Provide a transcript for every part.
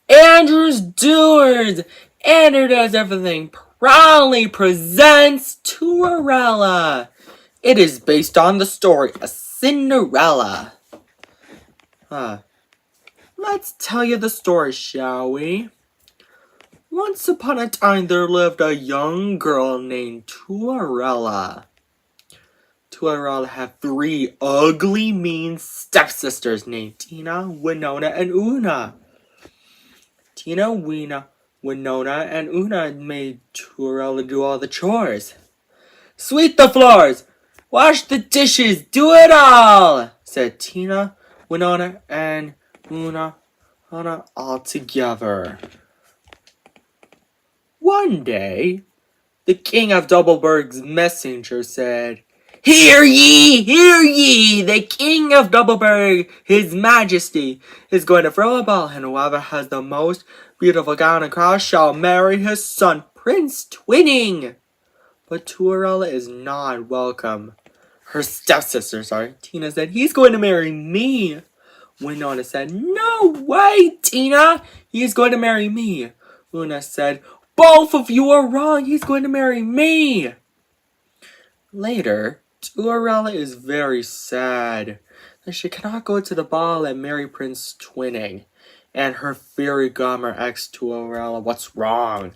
Andrew's Doers! Andrew Does Everything proudly presents Cinderella. It is based on the story of Cinderella. Let's tell you the story, shall we? Once upon a time there lived a young girl named Cinderella. Cinderella had 3 ugly, mean stepsisters named Tina, Winona, and Una. Tina, Winona, and Una made Cinderella do all the chores. Sweep the floors! Wash the dishes! Do it all! Said Tina, Winona, and Una all together. One day, the king of Doubleburg's messenger said, Hear ye! The king of Doubleburg, his majesty, is going to throw a ball, and whoever has the most beautiful gown and cross shall marry his son, Prince Twinning. But Cinderella is not welcome. Her stepsister, Tina said, He's going to marry me. Winona said, No way, Tina! He's going to marry me. Una said, Both of you are wrong. He's going to marry me. Later, Cinderella is very sad that she cannot go to the ball and marry Prince Twinning. And her fairy godmother asks Cinderella what's wrong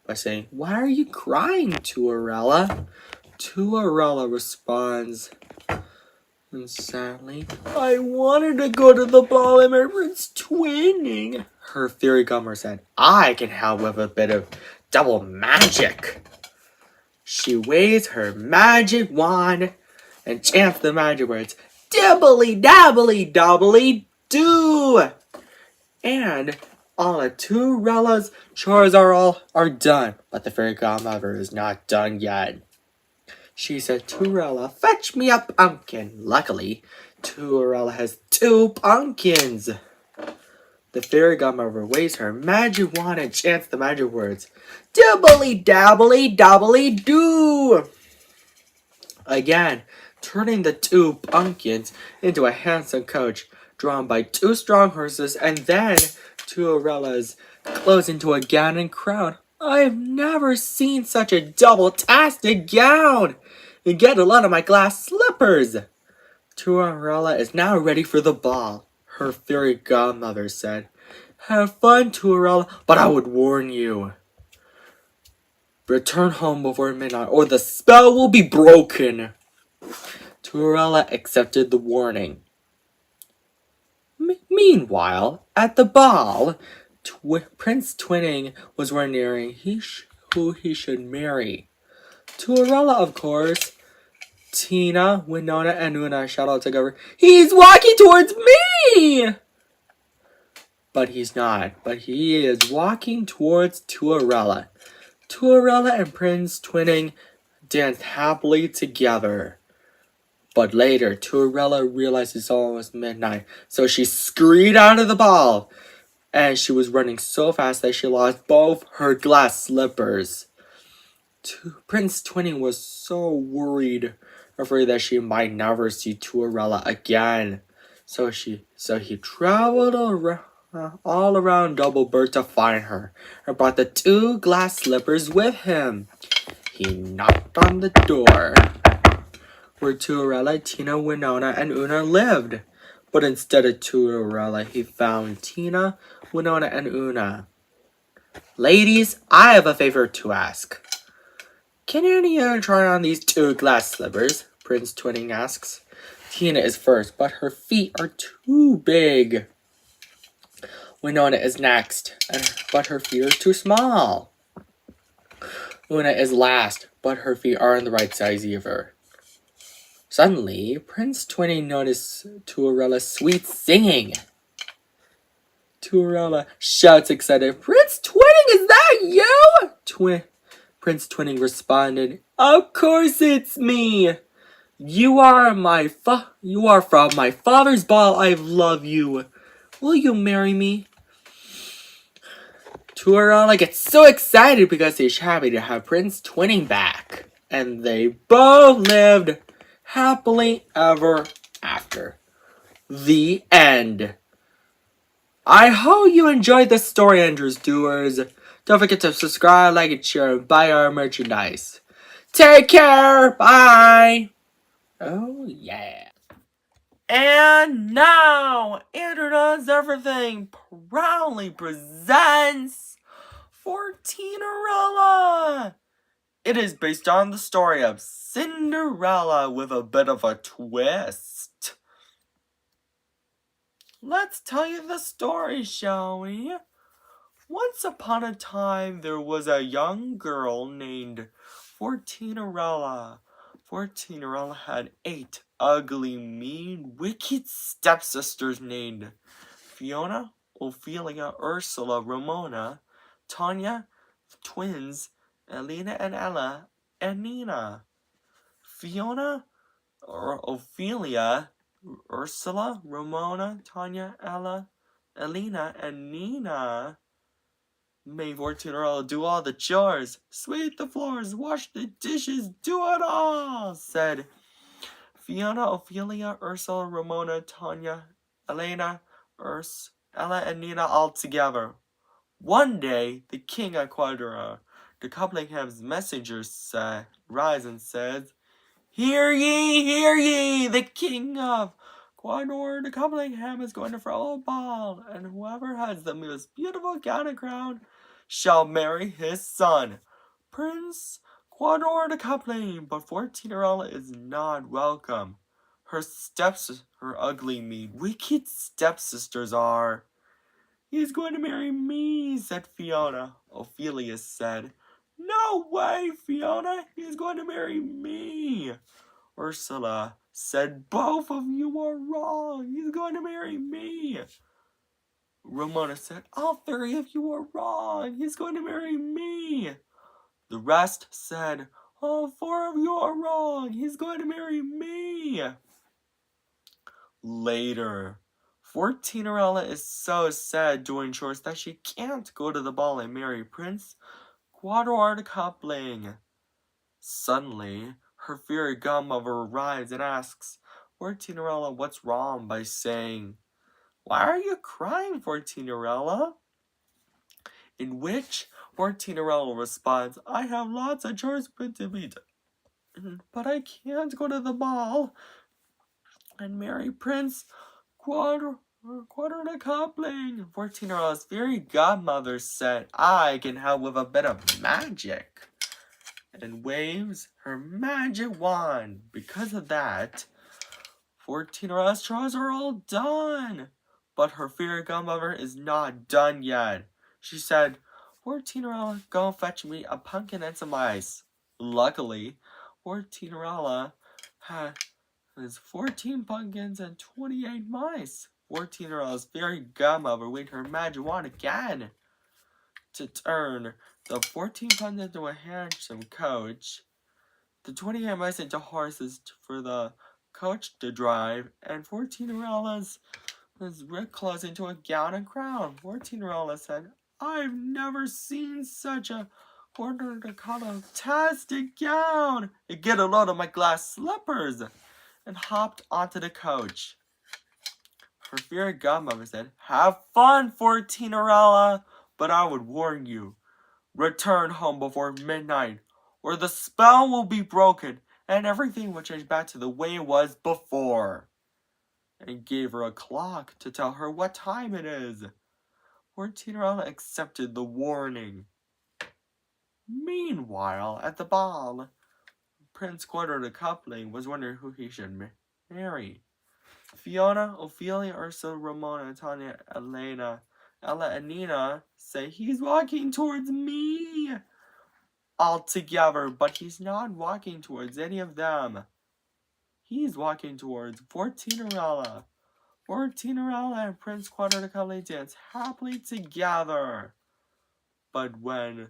by saying, Why are you crying, Cinderella? Cinderella responds, and sadly, I wanted to go to the ball and marry Prince Twinning. Her fairy godmother said, I can help with a bit of double magic. She waves her magic wand and chants the magic words, Dibbly dabbly doubly do. And all of Cinderella's chores are done, but the fairy godmother is not done yet. She said, Cinderella, fetch me a pumpkin. Luckily, Cinderella has 2 pumpkins. The fairy godmother waves her magic wand and chants the magic words, Dibbly dabbly doubly do. Again, turning the 2 pumpkins into a handsome coach drawn by 2 strong horses, and then Cinderella's clothes into a gown and crown. I've never seen such a double-tasted gown. And get a lot of my glass slippers. Cinderella is now ready for the ball. Her fairy godmother said, Have fun, Cinderella, but I would warn you. Return home before midnight, or the spell will be broken. Cinderella accepted the warning. Meanwhile, at the ball, Prince Twinning was wondering who he should marry. Cinderella, of course. Tina, Winona, and Una shout out together, He's walking towards me! But he's not. But he is walking towards Cinderella. Cinderella and Prince Twinning danced happily together. But later, Cinderella realized it's almost midnight, so she screamed out of the ball. And she was running so fast that she lost both her glass slippers. Prince Twinning was so worried, afraid that she might never see Cinderella again. So he traveled all around Doubleburg to find her, and brought the 2 glass slippers with him. He knocked on the door where Cinderella, Tina, Winona, and Una lived. But instead of Cinderella, he found Tina, Winona, and Una. Ladies, I have a favor to ask. Can any of you try on these 2 glass slippers? Prince Twinning asks. Tina is first, but her feet are too big. Winona is next, but her feet are too small. Una is last, but her feet aren't the right size either. Suddenly, Prince Twinning noticed Cinderella's sweet singing. Cinderella shouts excited, Prince Twinning, is that you? Prince Twinning responded, Of course it's me. You are from my father's ball. I love you. Will you marry me? Cinderella gets so excited because he's happy to have Prince Twinning back. And they both lived happily ever after. The end. I hope you enjoyed this story, Andrews Doers. Don't forget to subscribe, like, and share, and buy our merchandise. Take care. Bye. Oh, yeah. And now, Andrew Does Everything proudly presents Cinderella. It is based on the story of Cinderella with a bit of a twist. Let's tell you the story, shall we? Once upon a time, there was a young girl named Cinderella. Cinderella had 8 ugly, mean, wicked stepsisters named Fiona, Ophelia, Ursula, Ramona, Tanya, twins, Elena and Ella, and Nina. Fiona, Ophelia, Ursula, Ramona, Tanya, Ella, Elena, and Nina made Cinderella do all the chores, sweep the floors, wash the dishes, do it all, said Fiona, Ophelia, Ursula, Ramona, Tanya, Elena, Ella, and Nina all together. One day, the king of Quadra, the Cupplingham's messengers rise and says, Hear ye, the king of Quador, the Cuplingham is going to throw a ball, and whoever has the most beautiful gown and crown shall marry his son, Prince Quador the Coupling. But Cinderella is not welcome. Her ugly, mean, wicked stepsisters are. He's going to marry me, said Fiona. Ophelia said, No way, Fiona, he's going to marry me. Ursula said, Both of you are wrong, he's going to marry me. Ramona said, All 3 of you are wrong, he's going to marry me. The rest said, All 4 of you are wrong, he's going to marry me. Later, Cinderella is so sad doing chores that she can't go to the ball and marry Prince Quador the Coupling. Suddenly, her fairy godmother arrives and asks Cinderella what's wrong by saying, Why are you crying, Cinderella? In which Cinderella responds, I have lots of chores to be done, but I can't go to the ball and marry Prince Quador the Coupling. Cinerella's fairy godmother said, I can help with a bit of magic, and waves her magic wand. Because of that, Cinerella's chores are all done. But her fairy godmother is not done yet. She said, Cinderella, go fetch me a pumpkin and some ice. Luckily, Cinderella has 14 pumpkins and 28 mice. Cinerella's fairy godmother waved her magic wand again to turn the 14 pumpkins into a handsome coach, the 28 mice into horses for the coach to drive, and Cinerella's ripped clothes into a gown and crown. Cinderella said, I've never seen such a fantastic gown. Get a load of my glass slippers, and hopped onto the coach. Her fairy godmother said, Have fun, Cinderella, but I would warn you, return home before midnight, or the spell will be broken, and everything will change back to the way it was before. And gave her a clock to tell her what time it is. Cinderella accepted the warning. Meanwhile, at the ball, Prince Quadro the Coupling was wondering who he should marry. Fiona, Ophelia, Ursula, Ramona, Tanya, Elena, Ella, and Nina say he's walking towards me all together, but he's not walking towards any of them. He's walking towards Cinderella. Cinderella and Prince Quadro the Coupling dance happily together. But when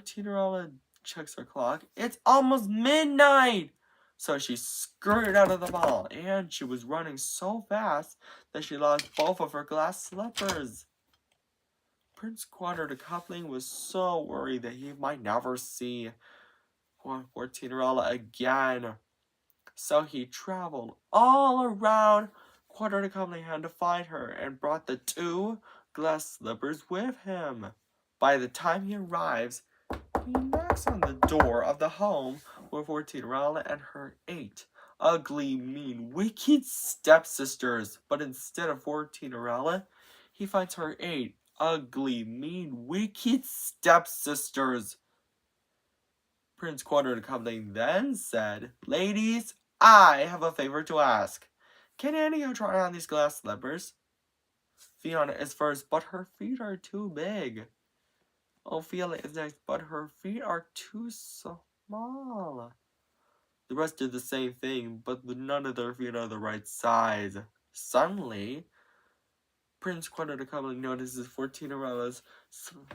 Cinderella checks her clock, it's almost midnight! So she scurried out of the ball, and she was running so fast that she lost both of her glass slippers. Prince Quadro the Coupling was so worried that he might never see Cinderella again. So he traveled all around Quadro the Coupling to find her and brought the 2 glass slippers with him. By the time he arrives, he knocks on the door of the home with Cinderella and her 8 ugly, mean, wicked stepsisters. But instead of Cinderella, he finds her 8 ugly, mean, wicked stepsisters. Prince Quarter-Tumbling then said, "Ladies, I have a favor to ask. Can any of you try on these glass slippers?" Fiona is first, but her feet are too big. Ophelia is next, but her feet are too small. The rest did the same thing, but none of their feet are the right size. Suddenly, Prince Quarter-Tumbling notices Cinderella's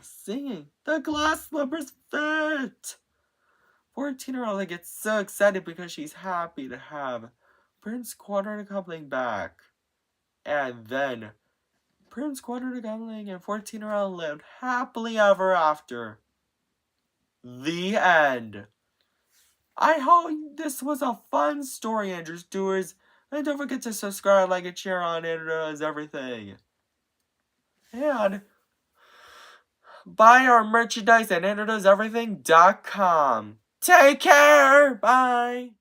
singing. The glass slippers fit! Cinderella gets so excited because she's happy to have Prince Quarter-Tumbling back. And then Prince Quarter-Tumbling and Cinderella lived happily ever after. The end. I hope this was a fun story, Andrew Stewards. And don't forget to subscribe, like, and share on Andrew Does Everything. And buy our merchandise at AndrewDoesEverything.com. Take care. Bye.